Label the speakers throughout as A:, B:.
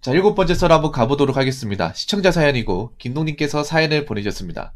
A: 자, 7번째 썰 한번 가보도록 하겠습니다. 시청자 사연이고 김동님께서 사연을 보내주셨습니다.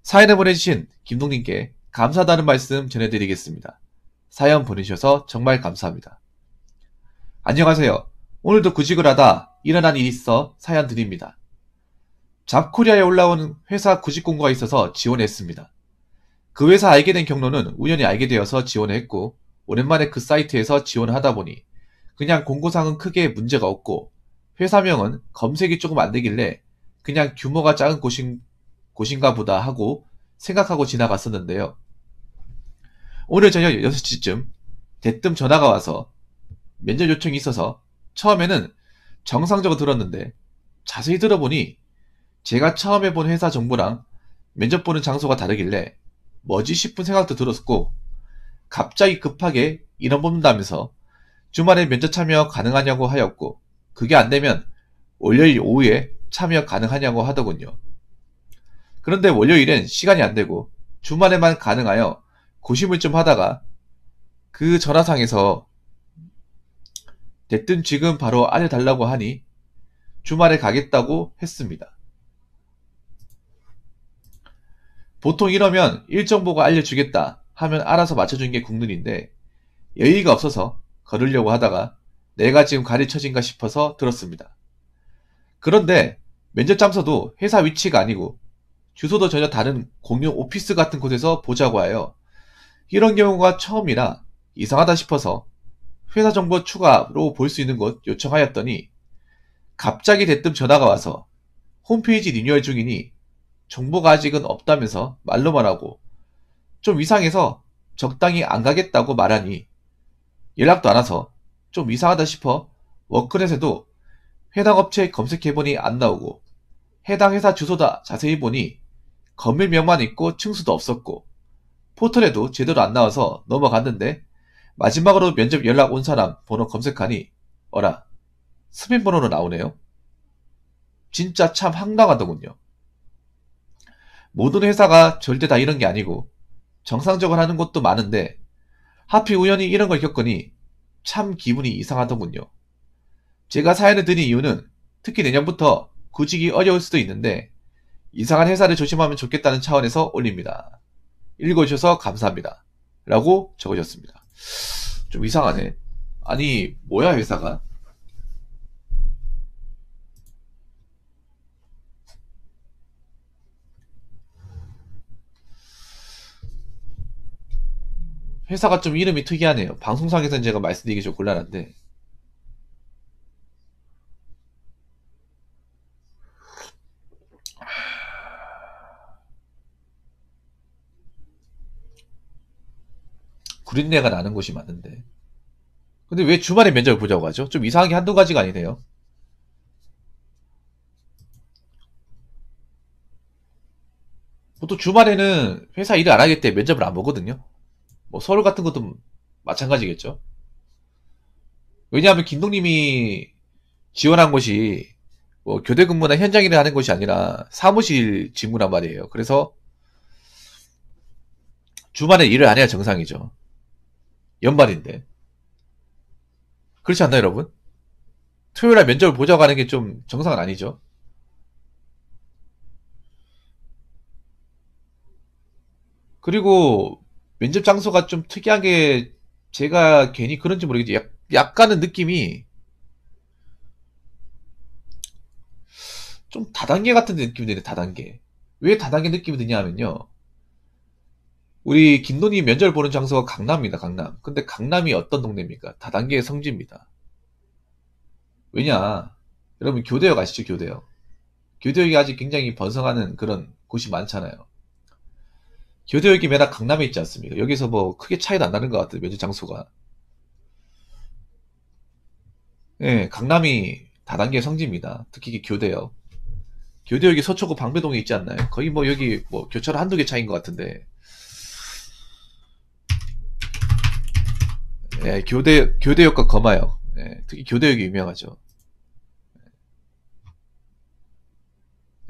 A: 사연을 보내주신 김동님께 감사하다는 말씀 전해드리겠습니다. 사연 보내주셔서 정말 감사합니다. 안녕하세요. 오늘도 구직을 하다 일어난 일이 있어 사연 드립니다. 잡코리아에 올라온 회사 구직 공고가 있어서 지원했습니다. 그 회사 알게 된 경로는 우연히 알게 되어서 지원했고 오랜만에 그 사이트에서 지원을 하다 보니 그냥 공고상은 크게 문제가 없고 회사명은 검색이 조금 안 되길래 그냥 규모가 작은 곳인가 보다 하고 생각하고 지나갔었는데요. 오늘 저녁 6시쯤 대뜸 전화가 와서 면접 요청이 있어서 처음에는 정상적으로 들었는데 자세히 들어보니 제가 처음 해본 회사 정보랑 면접 보는 장소가 다르길래 뭐지 싶은 생각도 들었고 갑자기 급하게 인원 뽑는다면서 주말에 면접 참여 가능하냐고 하였고 그게 안되면 월요일 오후에 참여 가능하냐고 하더군요. 그런데 월요일엔 시간이 안되고 주말에만 가능하여 고심을 좀 하다가 그 전화상에서 대뜸 지금 바로 알려달라고 하니 주말에 가겠다고 했습니다. 보통 이러면 일정 보고 알려주겠다 하면 알아서 맞춰준 게 국룰인데 여의가 없어서 걸으려고 하다가 내가 지금 가르쳐진가 싶어서 들었습니다. 그런데 면접 장소도 회사 위치가 아니고 주소도 전혀 다른 공용 오피스 같은 곳에서 보자고 하여 이런 경우가 처음이라 이상하다 싶어서 회사 정보 추가로 볼 수 있는 곳 요청하였더니 갑자기 대뜸 전화가 와서 홈페이지 리뉴얼 중이니 정보가 아직은 없다면서 말로만 하고 좀 이상해서 적당히 안 가겠다고 말하니 연락도 안 와서 좀 이상하다 싶어 워크넷에도 해당 업체 검색해보니 안 나오고 해당 회사 주소다 자세히 보니 건물명만 있고 층수도 없었고 포털에도 제대로 안 나와서 넘어갔는데 마지막으로 면접 연락 온 사람 번호 검색하니 어라 스팸 번호로 나오네요. 진짜 참 황당하더군요. 모든 회사가 절대 다 이런 게 아니고 정상적으로 하는 곳도 많은데 하필 우연히 이런 걸 겪으니 참 기분이 이상하더군요. 제가 사연을 드린 이유는 특히 내년부터 구직이 어려울 수도 있는데 이상한 회사를 조심하면 좋겠다는 차원에서 올립니다. 읽어주셔서 감사합니다. 라고 적어줬습니다. 좀 이상하네. 아니 뭐야 회사가? 회사가 좀 이름이 특이하네요. 방송상에서는 제가 말씀드리기 좀 곤란한데 구린내가 나는 곳이 맞는데 근데 왜 주말에 면접을 보자고 하죠? 좀 이상한 게 한두 가지가 아니네요. 보통 주말에는 회사 일을 안 하기 때문에 면접을 안 보거든요. 뭐 서울 같은 것도 마찬가지겠죠. 왜냐하면 김동님이 지원한 곳이 뭐 교대 근무나 현장 일을 하는 곳이 아니라 사무실 직무란 말이에요. 그래서 주말에 일을 안 해야 정상이죠. 연말인데. 그렇지 않나요, 여러분? 토요일날 면접을 보자고 하는 게 좀 정상은 아니죠. 그리고 면접 장소가 좀 특이한 게 제가 괜히 그런지 모르겠지. 약간은 느낌이 좀 다단계 같은 느낌이 드네, 다단계. 왜 다단계 느낌이 드냐 하면요. 우리 김돈이 면접을 보는 장소가 강남입니다, 강남. 근데 강남이 어떤 동네입니까? 다단계의 성지입니다. 왜냐? 여러분 교대역 아시죠, 교대역? 교대역이 아직 굉장히 번성하는 그런 곳이 많잖아요. 교대역이 맨날 강남에 있지 않습니까? 여기서 뭐 크게 차이도 안 나는 것 같아요, 면접 장소가. 예, 강남이 다단계 성지입니다. 특히 교대역. 교대역이 서초구 방배동에 있지 않나요? 거의 뭐 여기 뭐 교차로 한두 개 차이인 것 같은데. 예, 교대역과 거마역. 예, 특히 교대역이 유명하죠.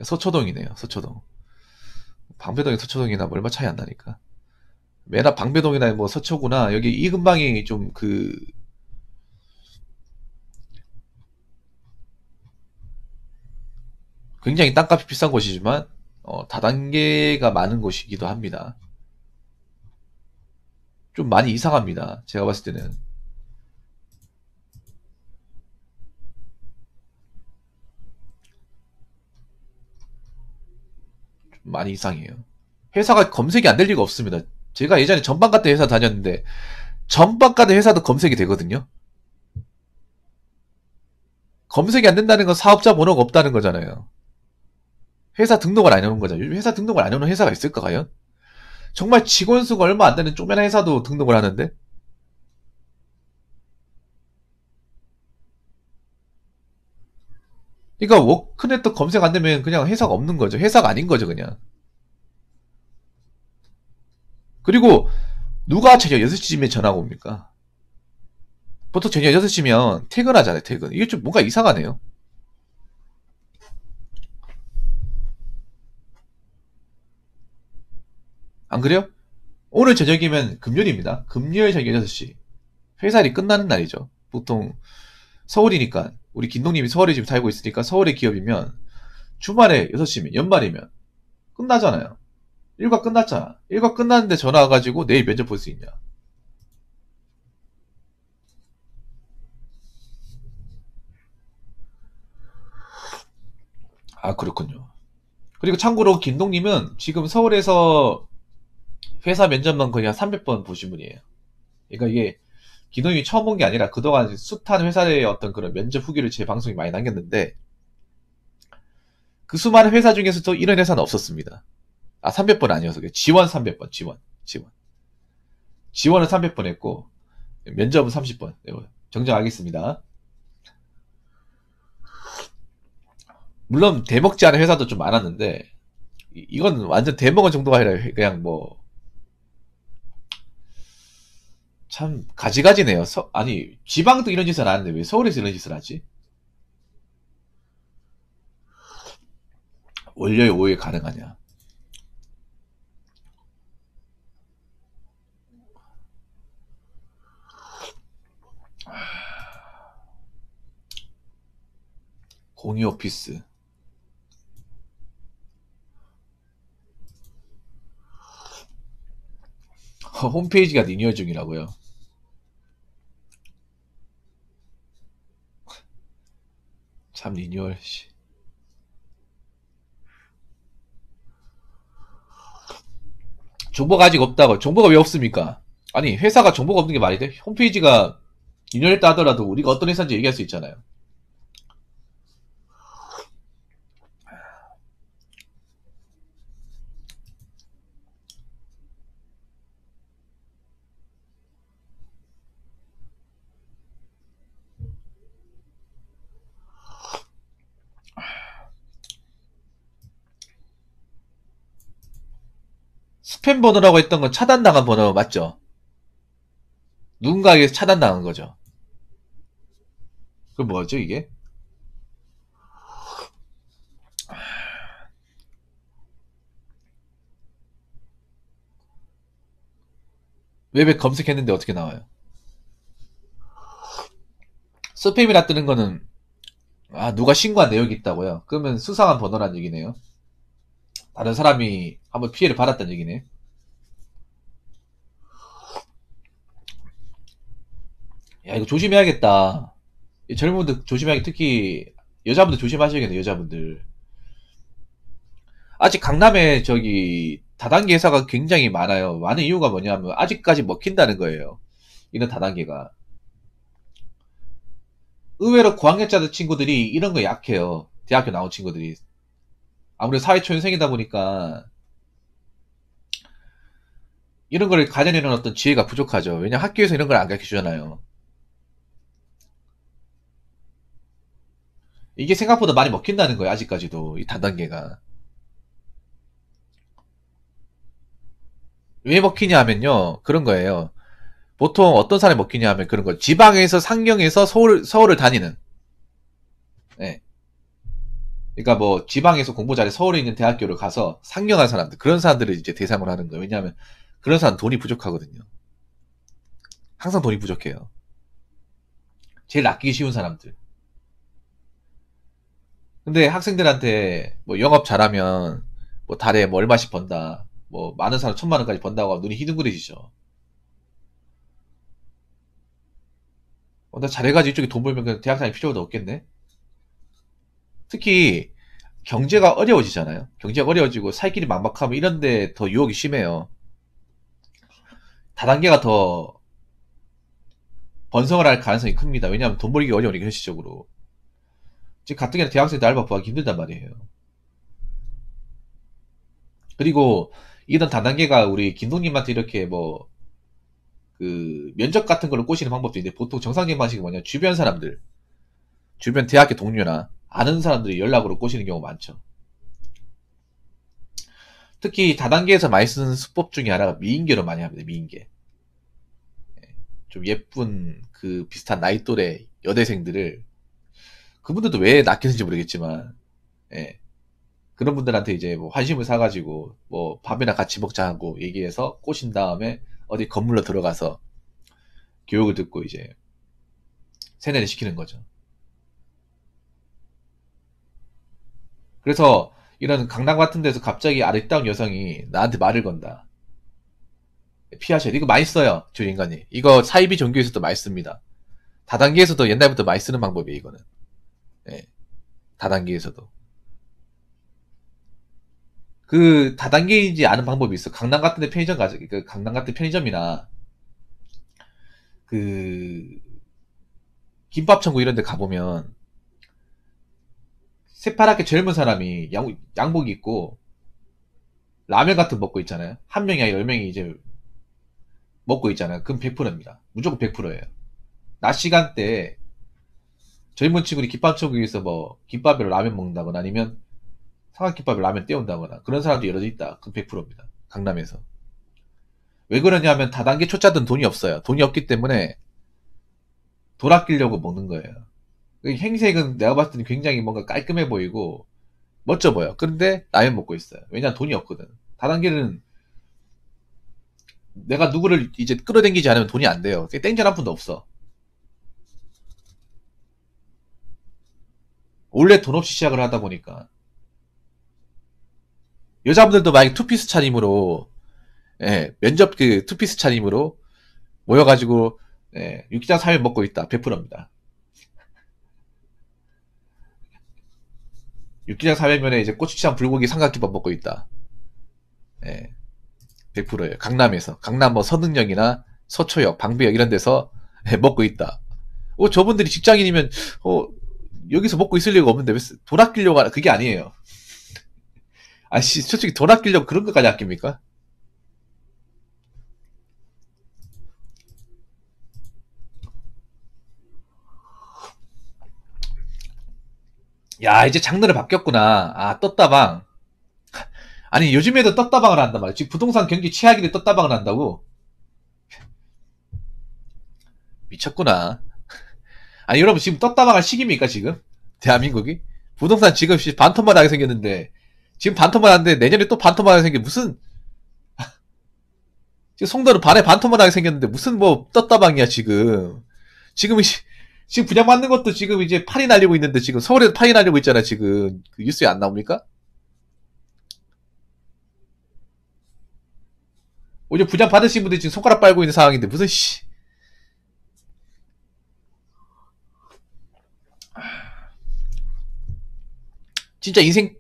A: 서초동이네요, 서초동. 방배동이 서초동이나 뭐 얼마 차이 안 나니까. 맨날 방배동이나 뭐 서초구나 여기 이 근방이 좀 그 굉장히 땅값이 비싼 곳이지만 다단계가 많은 곳이기도 합니다. 좀 많이 이상합니다. 제가 봤을 때는 좀 많이 이상해요. 회사가 검색이 안 될 리가 없습니다. 제가 예전에 전방가대 회사 다녔는데 전방가대 회사도 검색이 되거든요. 검색이 안 된다는 건 사업자 번호가 없다는 거잖아요. 회사 등록을 안 해놓은 거잖아요. 요즘 회사 등록을 안 해놓은 회사가 있을까 과연? 정말 직원 수가 얼마 안 되는 쪼매난 회사도 등록을 하는데 그러니까 워크넷도 검색 안 되면 그냥 회사가 없는 거죠. 회사가 아닌 거죠 그냥. 그리고 누가 저녁 6시쯤에 전화가 옵니까? 보통 저녁 6시면 퇴근하잖아요 퇴근. 이게 좀 뭔가 이상하네요. 안 그래요? 오늘 저녁이면 금요일입니다. 금요일 저녁 6시. 회사 일이 끝나는 날이죠. 보통 서울이니까 우리 김동님이 서울에 지금 살고 있으니까 서울의 기업이면 주말에 6시면 연말이면 끝나잖아요. 일과 끝났잖아. 일과 끝났는데 전화 와가지고 내일 면접 볼 수 있냐. 아 그렇군요. 그리고 참고로 김동님은 지금 서울에서 회사 면접만 거의 한 300번 보신 분이에요. 그러니까 이게 김동님이 처음 본 게 아니라 그동안 숱한 회사의 어떤 그런 면접 후기를 제 방송에 많이 남겼는데 그 수많은 회사 중에서도 이런 회사는 없었습니다. 아 300번 아니어서 지원 300번 지원은 300번 했고 면접은 30번 정정하겠습니다. 물론 대먹지 않은 회사도 좀 많았는데 이건 완전 대먹은 정도가 아니라 그냥 뭐 참 가지가지네요. 아니 지방도 이런 짓을 안 하는데 왜 서울에서 이런 짓을 하지? 월요일 오후에 가능하냐? 공유 오피스 홈페이지가 리뉴얼 중이라고요. 참 리뉴얼 정보가 아직 없다고. 정보가 왜 없습니까? 아니 회사가 정보가 없는 게 말이 돼? 홈페이지가 리뉴얼했다 하더라도 우리가 어떤 회사인지 얘기할 수 있잖아요. 스팸 번호라고 했던 건 차단당한 번호 맞죠? 누군가에게 차단당한 거죠. 그 뭐죠 이게? 웹에 검색했는데 어떻게 나와요? 스팸이라 뜨는 거는 누가 신고한 내역이 있다고요? 그러면 수상한 번호란 얘기네요. 다른 사람이 한번 피해를 받았다는 얘기네. 야 이거 조심해야겠다. 이 젊은 분들 조심해야겠. 특히 여자분들 조심하셔야겠네. 여자분들. 아직 강남에 저기 다단계 회사가 굉장히 많아요. 많은 이유가 뭐냐면 아직까지 먹힌다는 거예요. 이런 다단계가. 의외로 고학년자들 친구들이 이런 거 약해요. 대학교 나온 친구들이. 아무래도 사회초년생이다 보니까 이런 걸 가져내는 어떤 지혜가 부족하죠. 왜냐 학교에서 이런 걸 안 가르쳐 주잖아요. 이게 생각보다 많이 먹힌다는 거예요. 아직까지도 이 다단계가. 왜 먹히냐 하면요. 그런 거예요. 보통 어떤 사람이 먹히냐 하면 그런 거. 지방에서 상경에서 서울을 다니는. 네. 그러니까 뭐 지방에서 공부 잘해 서울에 있는 대학교를 가서 상경한 사람들 그런 사람들을 이제 대상으로 하는 거예요. 왜냐하면 그런 사람 돈이 부족하거든요. 항상 돈이 부족해요. 제일 아끼기 쉬운 사람들. 근데 학생들한테 뭐 영업 잘하면 뭐 달에 뭐 얼마씩 번다. 뭐 많은 사람 1,000만 원까지 번다고 하면 눈이 희둥그레지죠. 나 잘해가지고 이쪽에 돈 벌면 그냥 대학 다닐 필요도 없겠네. 특히 경제가 어려워지잖아요. 경제가 어려워지고 살길이 막막하면 이런 데 더 유혹이 심해요. 다단계가 더 번성을 할 가능성이 큽니다. 왜냐하면 돈 벌기 어려우니까 현실적으로. 지금 가뜩이나 대학생들 알바 구하기 힘들단 말이에요. 그리고 이런 다단계가 우리 김동님한테 이렇게 뭐 그 면접 같은 걸로 꼬시는 방법도 있는데 보통 정상적인 방식이 뭐냐 주변 사람들 주변 대학교 동료나 아는 사람들이 연락으로 꼬시는 경우가 많죠. 특히 다단계에서 많이 쓰는 수법 중에 하나가 미인계로 많이 합니다. 미인계. 좀 예쁜 그 비슷한 나이 또래 여대생들을 그분들도 왜 낚이는지 모르겠지만 예. 그런 분들한테 이제 뭐 환심을 사가지고 뭐 밥이나 같이 먹자 하고 얘기해서 꼬신 다음에 어디 건물로 들어가서 교육을 듣고 이제 세뇌를 시키는 거죠. 그래서 이런 강남 같은 데서 갑자기 아리따운 여성이 나한테 말을 건다. 피하셔야 돼. 이거 많이 써요. 저 인간이. 이거 사이비 종교에서도 많이 씁니다. 다단계에서도 옛날부터 많이 쓰는 방법이에요. 이거는. 예. 다단계에서도. 그 다단계인지 아는 방법이 있어. 강남 같은 데 편의점 가서 그 강남 같은 편의점이나 그 김밥 천국 이런 데 가보면 새파랗게 젊은 사람이 양복 입고 라면 같은 거 먹고 있잖아요. 한 명이 아니라 10명이 이제 먹고 있잖아요. 그럼 100%입니다. 무조건 100%예요. 낮 시간대에 젊은 친구들이 김밥 천국에서 뭐 김밥이랑 라면 먹는다거나 아니면 삼각김밥에 라면 떼운다거나 그런 사람도 여러 있다. 그럼 100%입니다. 강남에서. 왜 그러냐면 다단계 초짜들은 돈이 없어요. 돈이 없기 때문에 돈 아끼려고 먹는 거예요. 행색은 내가 봤을 때는 굉장히 뭔가 깔끔해 보이고 멋져 보여. 그런데 라면 먹고 있어요. 왜냐면 돈이 없거든. 다단계는 내가 누구를 이제 끌어당기지 않으면 돈이 안 돼요. 땡전 한 푼도 없어. 원래 돈 없이 시작을 하다 보니까 여자분들도 만약에 투피스 차림으로 예, 면접 그 투피스 차림으로 모여가지고 예, 육개장 사면 먹고 있다. 100%입니다. 육개장 사면면에 이제 고추장 불고기 삼각김밥 먹고 있다. 예, 100%예요. 강남에서 강남 뭐 서능역이나 서초역, 방배역 이런 데서 예, 먹고 있다. 저분들이 직장인이면 여기서 먹고 있을 리가 없는데 왜 돈 아끼려고 하나? 그게 아니에요. 아씨, 솔직히 돈 아끼려고 그런 것까지 아낍니까? 야, 이제 장르를 바뀌었구나. 아, 떴다방. 아니, 요즘에도 떴다방을 한단 말이야. 지금 부동산 경기 최악인데 떴다방을 한다고? 미쳤구나. 아니, 여러분, 지금 떴다방할 시기입니까, 지금? 대한민국이? 부동산 지금 반토막 하게 생겼는데, 지금 반토막 하는데 내년에 또 반토막 하게 생겨. 무슨, 지금 송도는 반에 반토막 하게 생겼는데, 무슨 뭐, 떴다방이야, 지금. 지금, 지금 분양받는 것도 지금 이제 판이 날리고 있는데, 지금 서울에도 판이 날리고 있잖아, 지금. 그 뉴스에 안 나옵니까? 오히려 분양 받으신 분들이 지금 손가락 빨고 있는 상황인데, 무슨, 진짜 인생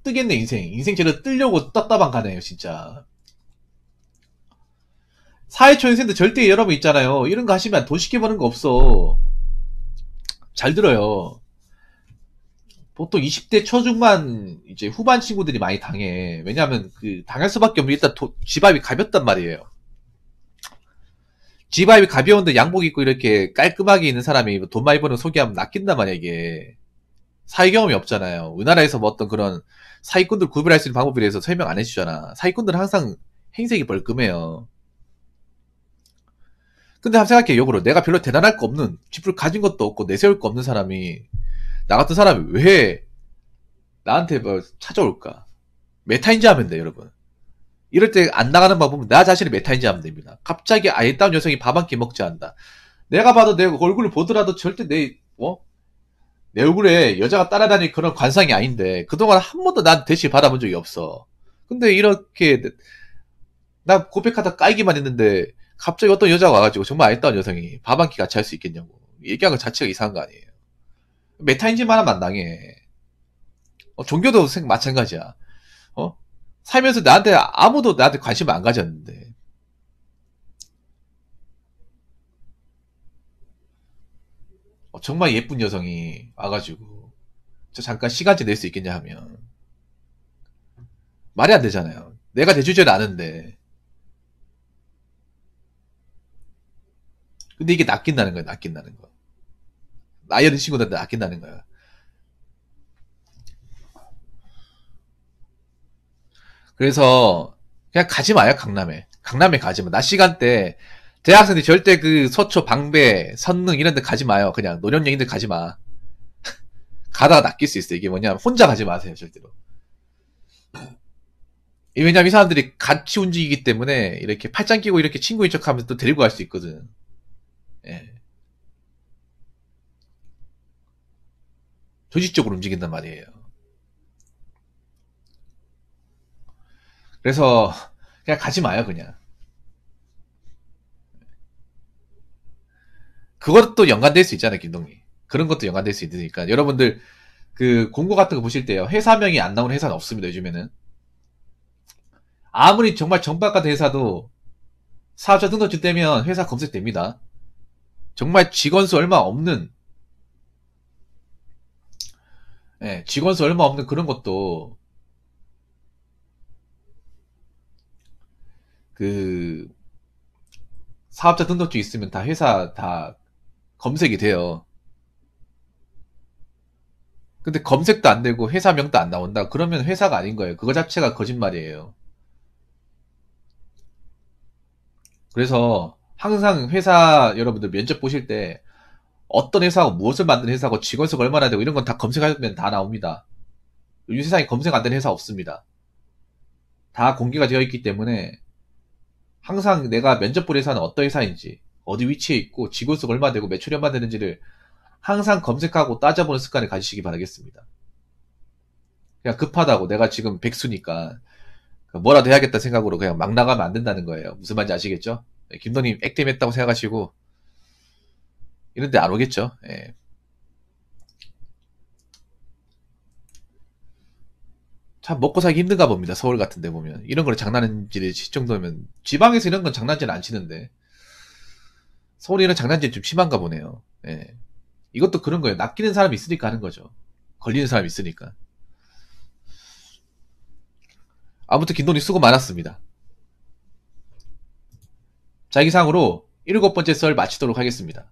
A: 뜨겠네, 인생. 인생 제대로 뜨려고 떴다방 가네요, 진짜. 사회초년생들 절대 여러분 있잖아요. 이런 거 하시면 돈 쉽게 버는 거 없어. 잘 들어요. 보통 20대 초중반 이제 후반 친구들이 많이 당해. 왜냐하면 그 당할 수밖에 없는 일단 집합이 가볍단 말이에요. 집합이 가벼운데 양복 입고 이렇게 깔끔하게 있는 사람이 돈 많이 버는 소개하면 낚인단 말이야 이게. 사회 경험이 없잖아요. 우리나라에서 뭐 어떤 그런 사기꾼들 구별할 수 있는 방법에 대해서 설명 안 해주잖아. 사기꾼들은 항상 행색이 벌끔해요. 근데 한번 생각해, 역으로. 내가 별로 대단할 거 없는, 집을 가진 것도 없고, 내세울 거 없는 사람이, 나 같은 사람이 왜 나한테 뭐 찾아올까? 메타인지 하면 돼, 여러분. 이럴 때 안 나가는 방법은 나 자신이 메타인지 하면 됩니다. 갑자기 아이따운 여성이 밥 한 끼 먹지 않는다. 내가 봐도 내 얼굴을 보더라도 절대 내, 내 얼굴에 여자가 따라다닐 그런 관상이 아닌데 그동안 한 번도 난 대시 받아본 적이 없어. 근데 이렇게 나 고백하다 까이기만 했는데 갑자기 어떤 여자가 와가지고 정말 알다운 여성이 밥 한 끼 같이 할 수 있겠냐고 얘기한 것 자체가 이상한 거 아니에요. 메타인지만 하면 안 당해. 종교도 마찬가지야. 어? 살면서 나한테 아무도 나한테 관심을 안 가졌는데 정말 예쁜 여성이 와가지고 저 잠깐 시간째 낼 수 있겠냐 하면 말이 안 되잖아요. 내가 대줄 줄 아는데. 근데 이게 낚인다는 거야, 낚인다는 거. 나이 어린 친구들한테 낚인다는 거야. 그래서 그냥 가지 마요, 강남에. 강남에 가지 마. 낮 시간대 대학생들 절대 그 서초, 방배, 선릉 이런 데 가지 마요. 그냥 노년층인데 가지 마. 가다가 낚일 수 있어. 이게 뭐냐면 혼자 가지 마세요, 절대로. 왜냐면 이 사람들이 같이 움직이기 때문에 이렇게 팔짱 끼고 이렇게 친구인 척 하면서 또 데리고 갈 수 있거든. 예. 조직적으로 움직인단 말이에요. 그래서 그냥 가지 마요, 그냥. 그것도 연관될 수 있잖아요, 김동희. 그런 것도 연관될 수 있으니까. 여러분들, 그, 공고 같은 거 보실 때요. 회사명이 안 나오는 회사는 없습니다, 요즘에는. 아무리 정말 정박 같은 회사도 사업자 등록증 떼면 회사 검색됩니다. 정말 직원 수 얼마 없는, 예, 직원 수 얼마 없는 그런 것도, 그, 사업자 등록증 있으면 다 회사 다 검색이 돼요. 근데 검색도 안 되고 회사명도 안 나온다? 그러면 회사가 아닌 거예요. 그거 자체가 거짓말이에요. 그래서 항상 회사 여러분들 면접 보실 때 어떤 회사고 무엇을 만드는 회사고 직원 수가 얼마나 되고 이런 건 다 검색하면 다 나옵니다. 요즘 세상에 검색 안 되는 회사 없습니다. 다 공개가 되어 있기 때문에 항상 내가 면접 볼 회사는 어떤 회사인지 어디 위치에 있고 직원 수가 얼마 되고 매출이 얼마 되는지를 항상 검색하고 따져보는 습관을 가지시기 바라겠습니다. 그냥 급하다고 내가 지금 백수니까 뭐라도 해야겠다 생각으로 그냥 막 나가면 안 된다는 거예요. 무슨 말인지 아시겠죠? 네, 김도님 액땜 했다고 생각하시고 이런데 안 오겠죠? 예. 참 먹고 살기 힘든가 봅니다. 서울 같은 데 보면. 이런 걸 장난질을 칠 정도면 지방에서 이런 건 장난질 안 치는데 서울이는 장난질 좀 심한가 보네요. 예. 이것도 그런 거예요. 낚이는 사람이 있으니까 하는 거죠. 걸리는 사람이 있으니까. 아무튼 김돈이 수고 많았습니다. 자, 이상으로 7번째 썰 마치도록 하겠습니다.